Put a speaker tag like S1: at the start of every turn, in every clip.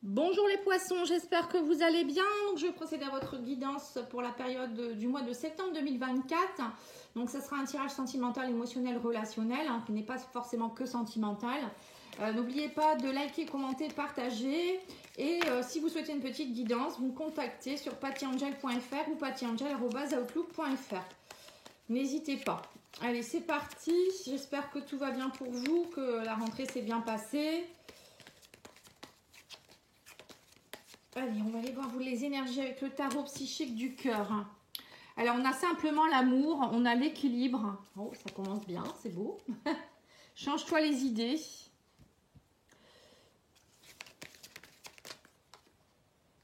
S1: Bonjour les poissons, j'espère que vous allez bien. Donc, je procède à votre guidance pour la période du mois de septembre 2024. Donc ça sera un tirage sentimental, émotionnel, relationnel, qui n'est pas forcément que sentimental. N'oubliez pas de liker, commenter, partager. Et si vous souhaitez une petite guidance, vous me contactez sur pattyangel.fr ou pattyangel@outlook.fr. N'hésitez pas. Allez, c'est parti. J'espère que tout va bien pour vous, que la rentrée s'est bien passée. Allez, on va aller voir vous les énergies avec le tarot psychique du cœur. Alors, on a simplement l'amour, on a l'équilibre. Oh, ça commence bien, c'est beau. Change-toi les idées.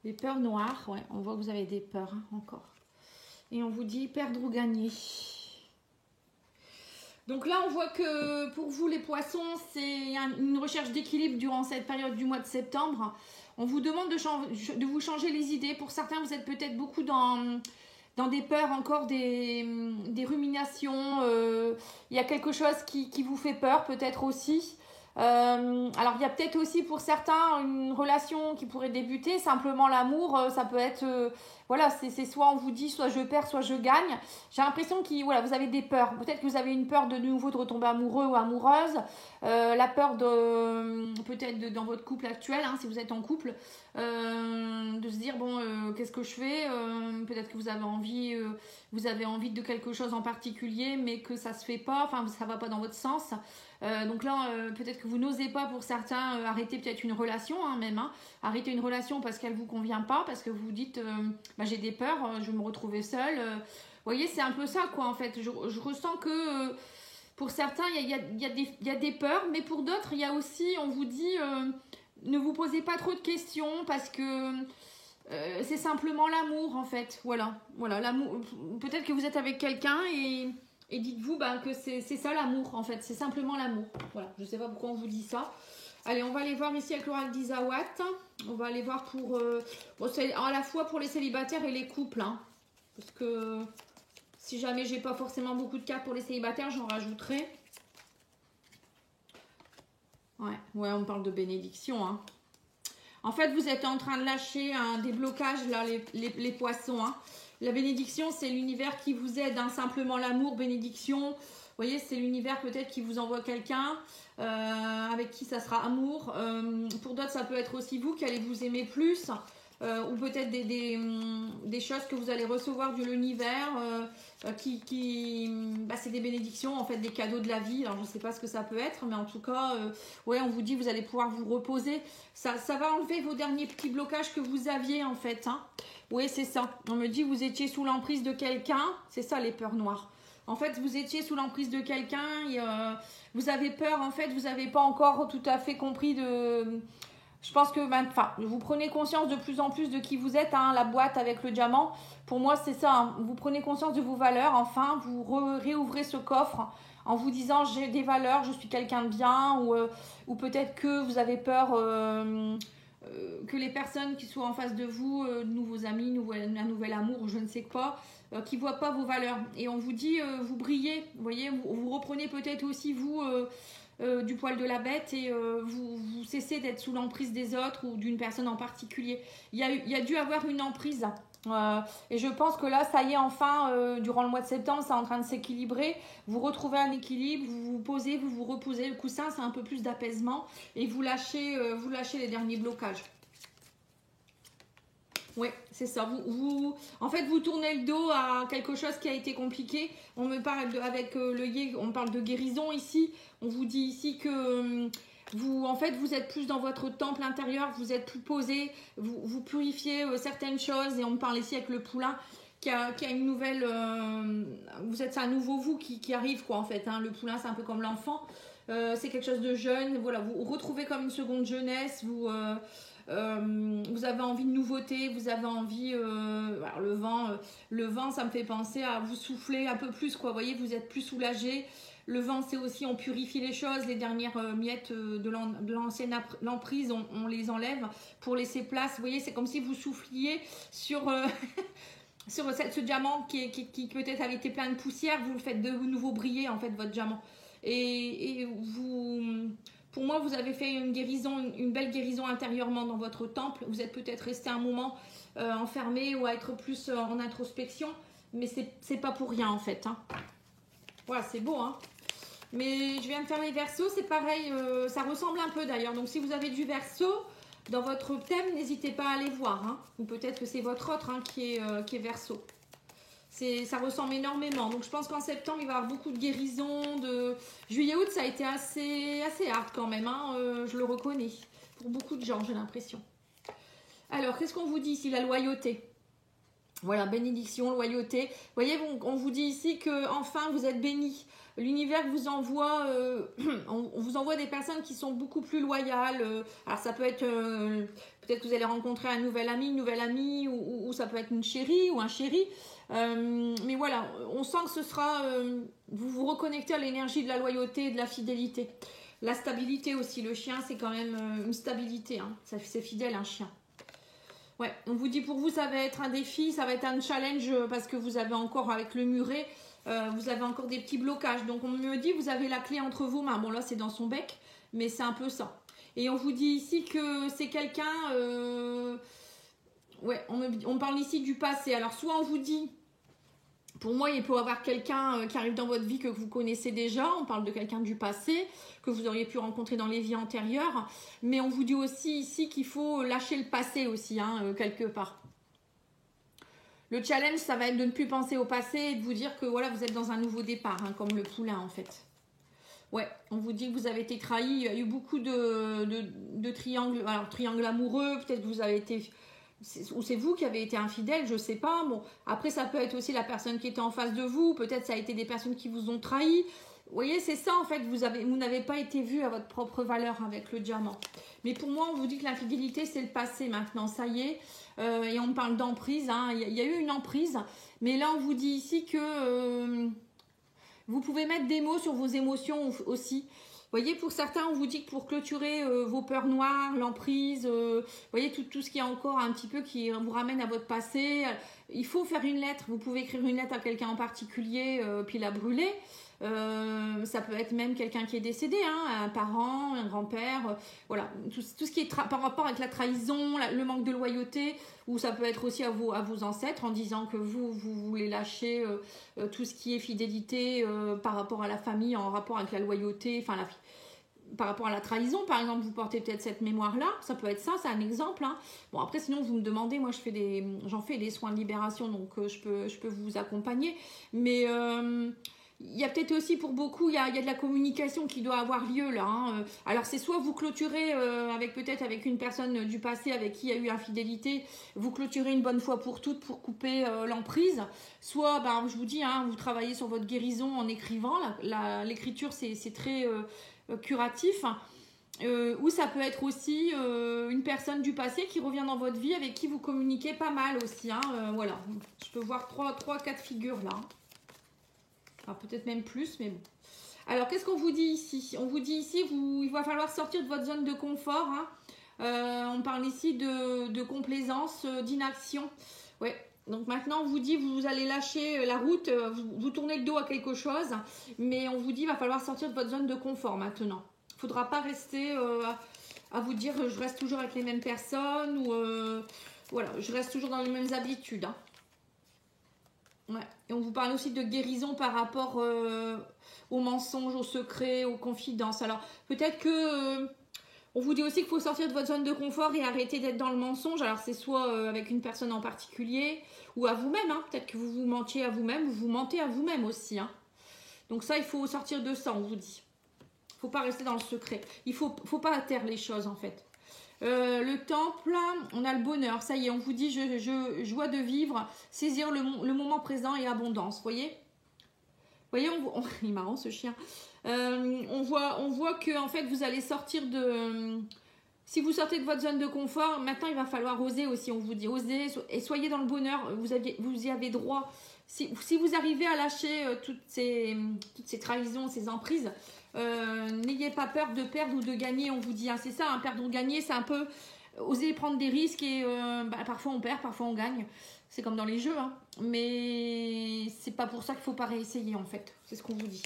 S1: Les peurs noires, ouais, on voit que vous avez des peurs encore. Et on vous dit perdre ou gagner. Donc là, on voit que pour vous, les poissons, c'est une recherche d'équilibre durant cette période du mois de septembre. On vous demande de vous changer les idées. Pour certains, vous êtes peut-être beaucoup dans des peurs, encore des ruminations. Il y a quelque chose qui vous fait peur, peut-être aussi. Alors, il y a peut-être aussi pour certains une relation qui pourrait débuter. Simplement, l'amour, ça peut être... voilà, c'est soit on vous dit, soit je perds, soit je gagne. J'ai l'impression que voilà, vous avez des peurs. Peut-être que vous avez une peur de nouveau de retomber amoureux ou amoureuse. La peur peut-être dans votre couple actuel, si vous êtes en couple, de se dire, bon, qu'est-ce que je fais peut-être que vous avez envie de quelque chose en particulier, mais que ça se fait pas, enfin, ça va pas dans votre sens. Donc là, peut-être que vous n'osez pas pour certains arrêter peut-être une relation, même. Arrêter une relation parce qu'elle ne vous convient pas, parce que vous dites j'ai des peurs, je vais me retrouver seule. Vous voyez, c'est un peu ça, quoi, en fait. Je ressens que pour certains, il y a des peurs, mais pour d'autres, il y a aussi, on vous dit, ne vous posez pas trop de questions parce que c'est simplement l'amour, en fait. Voilà, l'amour. Peut-être que vous êtes avec quelqu'un et dites-vous que c'est ça l'amour, en fait. C'est simplement l'amour. Voilà, je ne sais pas pourquoi on vous dit ça. Allez, on va aller voir ici avec l'oracle d'Isawat. On va aller voir pour... c'est à la fois pour les célibataires et les couples. Parce que si jamais j'ai pas forcément beaucoup de cartes pour les célibataires, j'en rajouterai. Ouais, on parle de bénédiction. En fait, vous êtes en train de lâcher un déblocage, là, les poissons. La bénédiction, c'est l'univers qui vous aide. Simplement l'amour, bénédiction. Vous voyez, c'est l'univers peut-être qui vous envoie quelqu'un avec qui ça sera amour. Pour d'autres, ça peut être aussi vous qui allez vous aimer plus. Ou peut-être des choses que vous allez recevoir de l'univers c'est des bénédictions, en fait, des cadeaux de la vie. Alors, je ne sais pas ce que ça peut être, mais en tout cas, on vous dit vous allez pouvoir vous reposer. Ça va enlever vos derniers petits blocages que vous aviez, en fait. Oui, c'est ça. On me dit vous étiez sous l'emprise de quelqu'un. C'est ça, les peurs noires. En fait, vous étiez sous l'emprise de quelqu'un. Vous avez peur, en fait, vous n'avez pas encore tout à fait compris de... Je pense que vous prenez conscience de plus en plus de qui vous êtes, la boîte avec le diamant. Pour moi, c'est ça. Vous prenez conscience de vos valeurs. Enfin, vous réouvrez ce coffre en vous disant j'ai des valeurs, je suis quelqu'un de bien. Ou peut-être que vous avez peur que les personnes qui sont en face de vous, nouveaux amis, un nouvel amour, je ne sais quoi, qui ne voient pas vos valeurs. Et on vous dit, vous brillez. Vous voyez, vous reprenez peut-être aussi, vous... du poil de la bête et vous cessez d'être sous l'emprise des autres ou d'une personne en particulier. Il y a dû avoir une emprise et je pense que là, ça y est, enfin, durant le mois de septembre, c'est en train de s'équilibrer. Vous retrouvez un équilibre, vous vous posez, vous vous reposez. Le coussin, c'est un peu plus d'apaisement et vous lâchez les derniers blocages. Oui, c'est ça. En fait, vous tournez le dos à quelque chose qui a été compliqué. On me parle avec le yé, on parle de guérison ici. On vous dit ici que vous êtes plus dans votre temple intérieur, vous êtes plus posé, vous purifiez certaines choses. Et on me parle ici avec le poulain qui a une nouvelle... c'est un nouveau vous qui arrive, quoi, en fait. Le poulain, c'est un peu comme l'enfant. C'est quelque chose de jeune. Voilà, vous retrouvez comme une seconde jeunesse. Vous avez envie de nouveauté, vous avez envie... alors le vent, ça me fait penser à vous souffler un peu plus, quoi. Vous voyez, vous êtes plus soulagé. Le vent, c'est aussi, on purifie les choses. Les dernières miettes de l'ancienne emprise, on les enlève pour laisser place. Vous voyez, c'est comme si vous souffliez sur... sur ce diamant qui peut-être avait été plein de poussière. Vous le faites de nouveau briller, en fait, votre diamant. Et Pour moi, vous avez fait une guérison, une belle guérison intérieurement dans votre temple. Vous êtes peut-être resté un moment enfermé ou à être plus en introspection, mais c'est pas pour rien en fait. Hein. Voilà, c'est beau. Hein. Mais je viens de faire les Verseaux, c'est pareil, ça ressemble un peu d'ailleurs. Donc si vous avez du Verseau dans votre thème, n'hésitez pas à aller voir. Hein. Ou peut-être que c'est votre autre hein, qui est Verseau. Ça ressemble énormément. Donc je pense qu'en septembre, il va y avoir beaucoup de guérisons. De juillet-août, ça a été assez hard quand même. Hein, je le reconnais. Pour beaucoup de gens, j'ai l'impression. Alors, qu'est-ce qu'on vous dit ici? La loyauté. Voilà, bénédiction, loyauté. Vous voyez, on vous dit ici que enfin vous êtes bénis. L'univers vous envoie, on vous envoie des personnes qui sont beaucoup plus loyales. Alors ça peut être, peut-être que vous allez rencontrer un nouvel ami, une nouvelle amie, ou ça peut être une chérie ou un chéri. Mais voilà, on sent que ce sera, vous vous reconnectez à l'énergie de la loyauté et de la fidélité. La stabilité aussi, le chien c'est quand même une stabilité, hein. C'est fidèle un chien. Ouais, on vous dit pour vous ça va être un défi, ça va être un challenge parce que vous avez encore avec le muret, vous avez encore des petits blocages. Donc on me dit vous avez la clé entre vos mains. Bon là c'est dans son bec, mais c'est un peu ça. Et on vous dit ici que c'est quelqu'un, ouais, on parle ici du passé. Alors soit on vous dit, pour moi il peut y avoir quelqu'un qui arrive dans votre vie que vous connaissez déjà, on parle de quelqu'un du passé, que vous auriez pu rencontrer dans les vies antérieures, mais on vous dit aussi ici qu'il faut lâcher le passé aussi, hein, quelque part. Le challenge, ça va être de ne plus penser au passé et de vous dire que voilà, vous êtes dans un nouveau départ, hein, comme le poulain en fait. Ouais, on vous dit que vous avez été trahi, il y a eu beaucoup de triangles, alors triangle amoureux, peut-être que vous avez été... Ou c'est vous qui avez été infidèle, je sais pas. Bon, après ça peut être aussi la personne qui était en face de vous, peut-être ça a été des personnes qui vous ont trahi. Vous voyez, c'est ça en fait, vous n'avez pas été vu à votre propre valeur avec le diamant. Mais pour moi, on vous dit que l'infidélité, c'est le passé maintenant, ça y est. Et on parle d'emprise, hein. Il y a eu une emprise. Mais là, on vous dit ici que vous pouvez mettre des mots sur vos émotions aussi. Vous voyez, pour certains, on vous dit que pour clôturer vos peurs noires, l'emprise, vous voyez, tout ce qui est encore un petit peu qui vous ramène à votre passé, il faut faire une lettre. Vous pouvez écrire une lettre à quelqu'un en particulier, puis la brûler. Ça peut être même quelqu'un qui est décédé, hein, un parent, un grand-père, voilà, tout ce qui est par rapport avec la trahison, le manque de loyauté, ou ça peut être aussi à vos ancêtres en disant que vous voulez lâcher tout ce qui est fidélité par rapport à la famille, en rapport avec la loyauté, enfin par rapport à la trahison, par exemple, vous portez peut-être cette mémoire-là, ça peut être ça, c'est un exemple. Hein. Bon, après, sinon, vous me demandez, moi, j'en fais des soins de libération, donc je peux vous accompagner, mais... il y a peut-être aussi pour beaucoup, il y a de la communication qui doit avoir lieu là. Hein. Alors c'est soit vous clôturez peut-être avec une personne du passé avec qui il y a eu infidélité, vous clôturez une bonne fois pour toutes pour couper l'emprise. Soit, je vous dis, hein, vous travaillez sur votre guérison en écrivant. L'écriture c'est très curatif. Ou ça peut être aussi une personne du passé qui revient dans votre vie avec qui vous communiquez pas mal aussi. Hein. Voilà, je peux voir 3-4 figures là. Enfin, peut-être même plus, mais bon. Alors, qu'est-ce qu'on vous dit ici? On vous dit ici, il va falloir sortir de votre zone de confort. Hein. On parle ici de complaisance, d'inaction. Ouais. Donc maintenant, on vous dit, vous allez lâcher la route, vous tournez le dos à quelque chose, mais on vous dit, il va falloir sortir de votre zone de confort maintenant. Il ne faudra pas rester à vous dire, je reste toujours avec les mêmes personnes, ou voilà, je reste toujours dans les mêmes habitudes. Hein. Ouais. Et on vous parle aussi de guérison par rapport aux mensonges, aux secrets, aux confidences. Alors peut-être que on vous dit aussi qu'il faut sortir de votre zone de confort et arrêter d'être dans le mensonge. Alors c'est soit avec une personne en particulier ou à vous-même. Hein. Peut-être que vous vous mentiez à vous-même ou vous mentez à vous-même aussi. Hein. Donc ça, il faut sortir de ça, on vous dit. Il ne faut pas rester dans le secret. Il ne faut pas taire les choses en fait. Le temple, on a le bonheur, ça y est, on vous dit joie de vivre, saisir le moment présent et abondance, voyez, il est marrant ce chien. On voit que en fait vous allez sortir de, si vous sortez de votre zone de confort, maintenant il va falloir oser aussi, on vous dit osez et soyez dans le bonheur, vous y avez droit. Si vous arrivez à lâcher toutes ces trahisons, ces emprises, n'ayez pas peur de perdre ou de gagner, on vous dit, hein, c'est ça, hein, perdre ou gagner, c'est un peu oser prendre des risques et parfois on perd, parfois on gagne, c'est comme dans les jeux, hein, mais c'est pas pour ça qu'il faut pas réessayer en fait, c'est ce qu'on vous dit.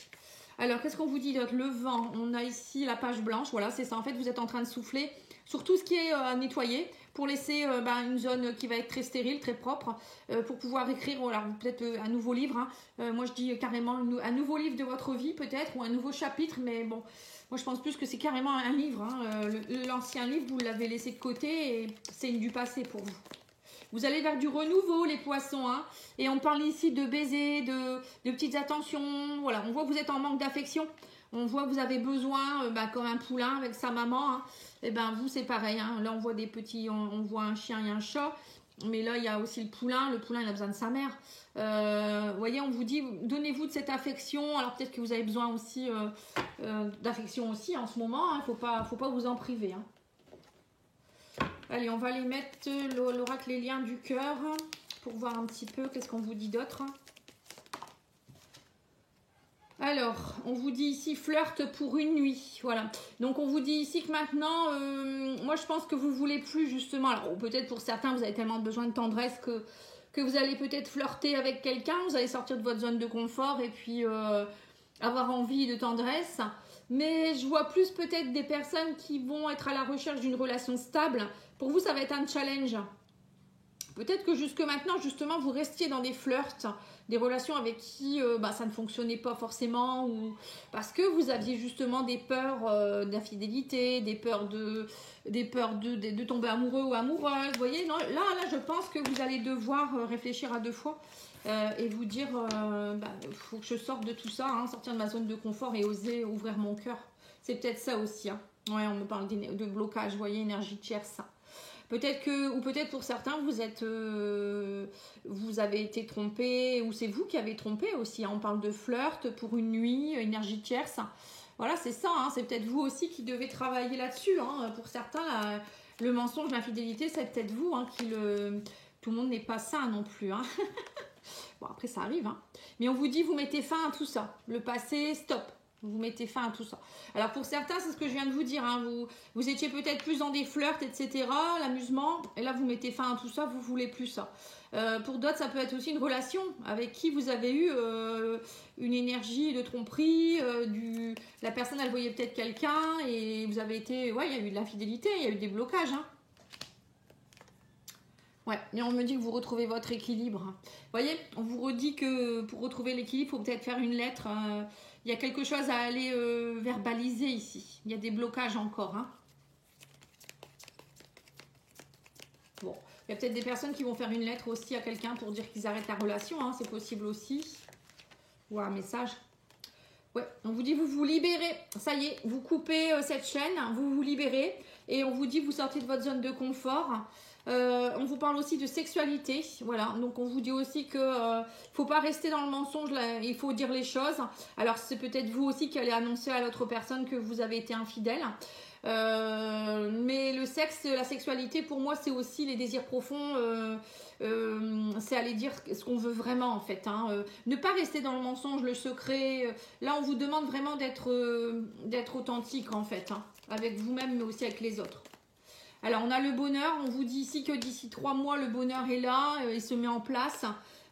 S1: Alors, qu'est-ce qu'on vous dit d'autre? Le vent, on a ici la page blanche. Voilà, c'est ça. En fait, vous êtes en train de souffler sur tout ce qui est nettoyé pour laisser une zone qui va être très stérile, très propre, pour pouvoir écrire peut-être un nouveau livre. Hein. Moi, je dis carrément un nouveau livre de votre vie, peut-être, ou un nouveau chapitre. Mais bon, moi, je pense plus que c'est carrément un livre. Hein. L'ancien livre, vous l'avez laissé de côté et c'est du passé pour vous. Vous allez vers du renouveau, les poissons. Hein. Et on parle ici de baisers, de petites attentions. Voilà, on voit que vous êtes en manque d'affection. On voit que vous avez besoin, comme un poulain avec sa maman. Hein. Et ben vous, c'est pareil. Hein. Là, on voit des petits, on voit un chien et un chat. Mais là, il y a aussi le poulain. Le poulain, il a besoin de sa mère. Vous voyez, on vous dit, donnez-vous de cette affection. Alors, peut-être que vous avez besoin aussi d'affection aussi en ce moment. Il ne faut pas vous en priver. Hein. Allez, on va aller mettre l'oracle les liens du cœur pour voir un petit peu qu'est-ce qu'on vous dit d'autre. Alors, on vous dit ici flirt pour une nuit. Voilà. Donc, on vous dit ici que maintenant, moi, je pense que vous voulez plus justement. Alors, peut-être pour certains, vous avez tellement besoin de tendresse que vous allez peut-être flirter avec quelqu'un. Vous allez sortir de votre zone de confort et puis avoir envie de tendresse. Mais je vois plus peut-être des personnes qui vont être à la recherche d'une relation stable. Pour vous, ça va être un challenge. Peut-être que jusque maintenant, justement, vous restiez dans des flirts, des relations avec qui ça ne fonctionnait pas forcément, ou parce que vous aviez justement des peurs d'infidélité, des peurs de tomber amoureux ou amoureuse. Vous voyez, non, là, je pense que vous allez devoir réfléchir à deux fois et vous dire, faut que je sorte de tout ça, hein, sortir de ma zone de confort et oser ouvrir mon cœur. C'est peut-être ça aussi. Hein. Ouais, on me parle de blocage, vous voyez, énergie tierce. Peut-être que, ou peut-être pour certains, vous avez été trompé, ou c'est vous qui avez trompé aussi. Hein. On parle de flirt pour une nuit, énergie tierce. Voilà, c'est ça. Hein. C'est peut-être vous aussi qui devez travailler là-dessus. Hein. Pour certains, le mensonge, l'infidélité, c'est peut-être vous qui le. Tout le monde n'est pas sain non plus. Hein. Bon, après, ça arrive. Hein. Mais on vous dit, vous mettez fin à tout ça. Le passé, stop. Vous mettez fin à tout ça. Alors pour certains, c'est ce que je viens de vous dire. Hein, vous étiez peut-être plus dans des flirts, etc. L'amusement. Et là, vous mettez fin à tout ça. Vous ne voulez plus ça. Pour d'autres, ça peut être aussi une relation avec qui vous avez eu une énergie de tromperie. La personne, elle voyait peut-être quelqu'un. Et vous avez été... Ouais, il y a eu de l'infidélité. Il y a eu des blocages. Hein. Ouais, et on me dit que vous retrouvez votre équilibre. Vous voyez, on vous redit que pour retrouver l'équilibre, il faut peut-être faire une lettre... Il y a quelque chose à aller verbaliser ici. Il y a des blocages encore. Hein. Bon, il y a peut-être des personnes qui vont faire une lettre aussi à quelqu'un pour dire qu'ils arrêtent la relation. Hein. C'est possible aussi. Ou un message. Ouais, on vous dit vous vous libérez. Ça y est, vous coupez cette chaîne. Vous vous libérez. Et on vous dit vous sortez de votre zone de confort. On vous parle aussi de sexualité, voilà, donc on vous dit aussi que faut pas rester dans le mensonge, là, il faut dire les choses. Alors c'est peut-être vous aussi qui allez annoncer à l'autre personne que vous avez été infidèle, mais le sexe, la sexualité pour moi c'est aussi les désirs profonds, c'est aller dire ce qu'on veut vraiment en fait, hein. Ne pas rester dans le mensonge, le secret, là on vous demande vraiment d'être authentique en fait, hein, avec vous-même mais aussi avec les autres. Alors, on a le bonheur. On vous dit ici que d'ici 3 mois, le bonheur est là. Il se met en place.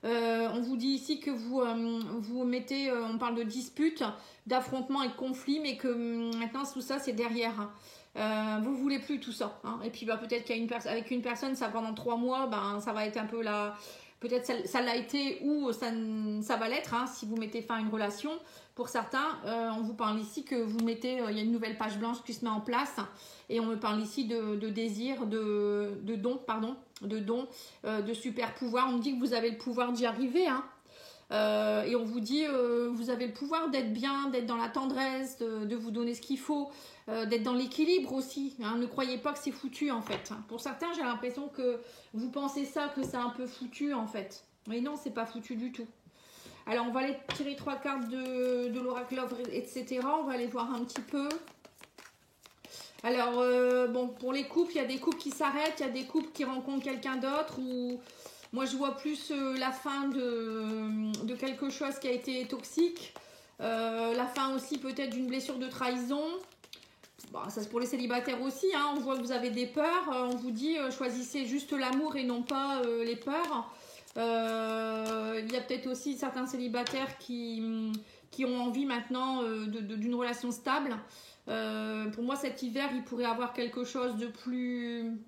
S1: On vous dit ici que vous mettez... on parle de disputes, d'affrontements et de conflits, mais que maintenant, tout ça, c'est derrière. Vous ne voulez plus tout ça. Hein. Et puis, peut-être qu'avec une personne, ça pendant 3 mois, ça va être un peu la... Peut-être ça l'a été ou ça va l'être, hein, si vous mettez fin à une relation. Pour certains, on vous parle ici que vous mettez... il y a une nouvelle page blanche qui se met en place. Et on me parle ici de désir, de don, de super pouvoir. On me dit que vous avez le pouvoir d'y arriver. Hein. Et on vous dit, vous avez le pouvoir d'être bien, d'être dans la tendresse, de vous donner ce qu'il faut, d'être dans l'équilibre aussi. Hein. Ne croyez pas que c'est foutu en fait. Pour certains, j'ai l'impression que vous pensez ça, que c'est un peu foutu en fait. Mais non, c'est pas foutu du tout. Alors, on va aller tirer 3 cartes de l'oracle Love, etc. On va aller voir un petit peu. Alors, pour les couples, il y a des couples qui s'arrêtent, il y a des couples qui rencontrent quelqu'un d'autre. Moi, je vois plus la fin de quelque chose qui a été toxique. La fin aussi peut-être d'une blessure de trahison. Bon, ça c'est pour les célibataires aussi. Hein. On voit que vous avez des peurs. On vous dit choisissez juste l'amour et non pas les peurs. Il y a peut-être aussi certains célibataires qui qui ont envie maintenant d'une relation stable. Pour moi, cet hiver, il pourrait avoir quelque chose de plus...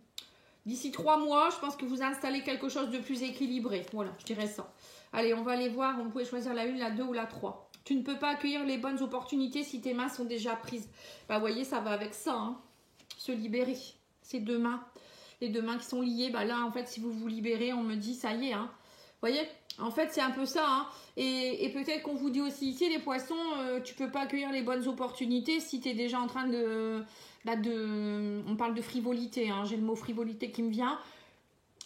S1: D'ici 3 mois, je pense que vous installez quelque chose de plus équilibré. Voilà, je dirais ça. Allez, on va aller voir. Vous pouvez choisir la 1, la 2 ou la 3. Tu ne peux pas accueillir les bonnes opportunités si tes mains sont déjà prises. Bah, vous voyez, ça va avec ça. Hein. Se libérer. Ces 2 mains. Les 2 mains qui sont liées. Bah, là, en fait, si vous vous libérez, on me dit, ça y est. Hein. Vous voyez, en fait, c'est un peu ça. Hein. Et peut-être qu'on vous dit aussi ici, les poissons, tu ne peux pas accueillir les bonnes opportunités si tu es déjà en train de... on parle de frivolité, hein, j'ai le mot frivolité qui me vient.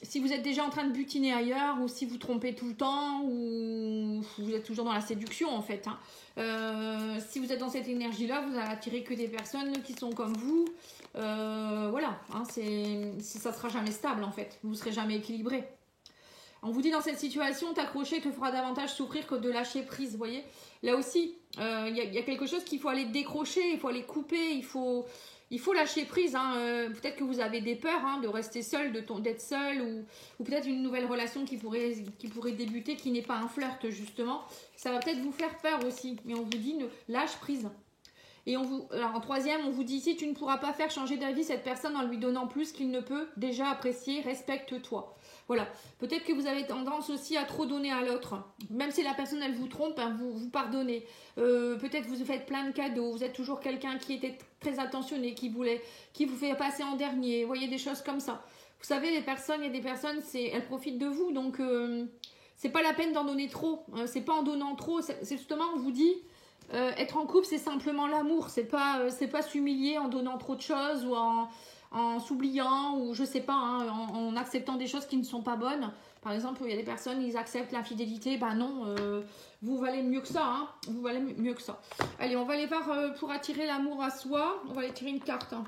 S1: Si vous êtes déjà en train de butiner ailleurs, ou si vous trompez tout le temps, ou vous êtes toujours dans la séduction en fait. Hein. Si vous êtes dans cette énergie-là, vous allez attirer que des personnes qui sont comme vous. Voilà, hein, ça ne sera jamais stable en fait. Vous ne serez jamais équilibré. On vous dit dans cette situation, t'accrocher te fera davantage souffrir que de lâcher prise, vous voyez. Là aussi, il y a quelque chose qu'il faut aller décrocher, il faut aller couper, il faut lâcher prise. Hein. Peut-être que vous avez des peurs hein, de rester seul, d'être seul, ou peut-être une nouvelle relation qui pourrait débuter, qui n'est pas un flirt justement. Ça va peut-être vous faire peur aussi, mais on vous dit lâche prise. Et alors en 3e, on vous dit ici, tu ne pourras pas faire changer d'avis cette personne en lui donnant plus qu'il ne peut déjà apprécier, respecte-toi. Voilà, peut-être que vous avez tendance aussi à trop donner à l'autre. Même si la personne, elle vous trompe, hein, vous pardonnez. Peut-être vous faites plein de cadeaux, vous êtes toujours quelqu'un qui était très attentionné, qui vous fait passer en dernier. Vous voyez, des choses comme ça. Vous savez, il y a des personnes, elles profitent de vous, donc c'est pas la peine d'en donner trop. C'est pas en donnant trop, c'est justement, on vous dit... être en couple, c'est simplement l'amour. C'est pas s'humilier en donnant trop de choses ou en s'oubliant ou je sais pas, hein, en acceptant des choses qui ne sont pas bonnes. Par exemple, il y a des personnes, ils acceptent l'infidélité. Ben non, vous valez mieux que ça. Hein, vous valez mieux que ça. Allez, on va aller voir pour attirer l'amour à soi. On va aller tirer une carte. Hein.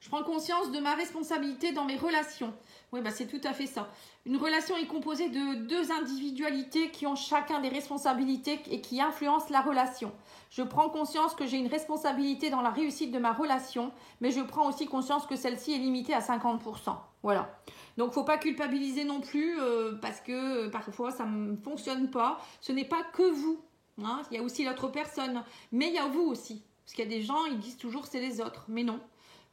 S1: Je prends conscience de ma responsabilité dans mes relations. Oui, bah c'est tout à fait ça. Une relation est composée de 2 individualités qui ont chacun des responsabilités et qui influencent la relation. Je prends conscience que j'ai une responsabilité dans la réussite de ma relation, mais je prends aussi conscience que celle-ci est limitée à 50%. Voilà. Donc, il ne faut pas culpabiliser non plus parce que parfois, ça ne fonctionne pas. Ce n'est pas que vous. Hein. Il y a aussi l'autre personne, mais il y a vous aussi. Parce qu'il y a des gens, ils disent toujours c'est les autres, mais non.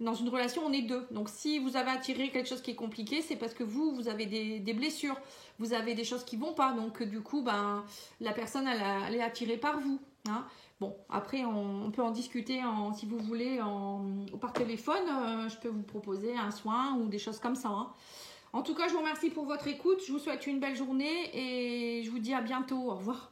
S1: Dans une relation, on est 2. Donc, si vous avez attiré quelque chose qui est compliqué, c'est parce que vous avez des blessures. Vous avez des choses qui ne vont pas. Donc, du coup, la personne, elle est attirée par vous. Hein. Bon, après, on peut en discuter si vous voulez par téléphone. Je peux vous proposer un soin ou des choses comme ça. Hein. En tout cas, je vous remercie pour votre écoute. Je vous souhaite une belle journée et je vous dis à bientôt. Au revoir.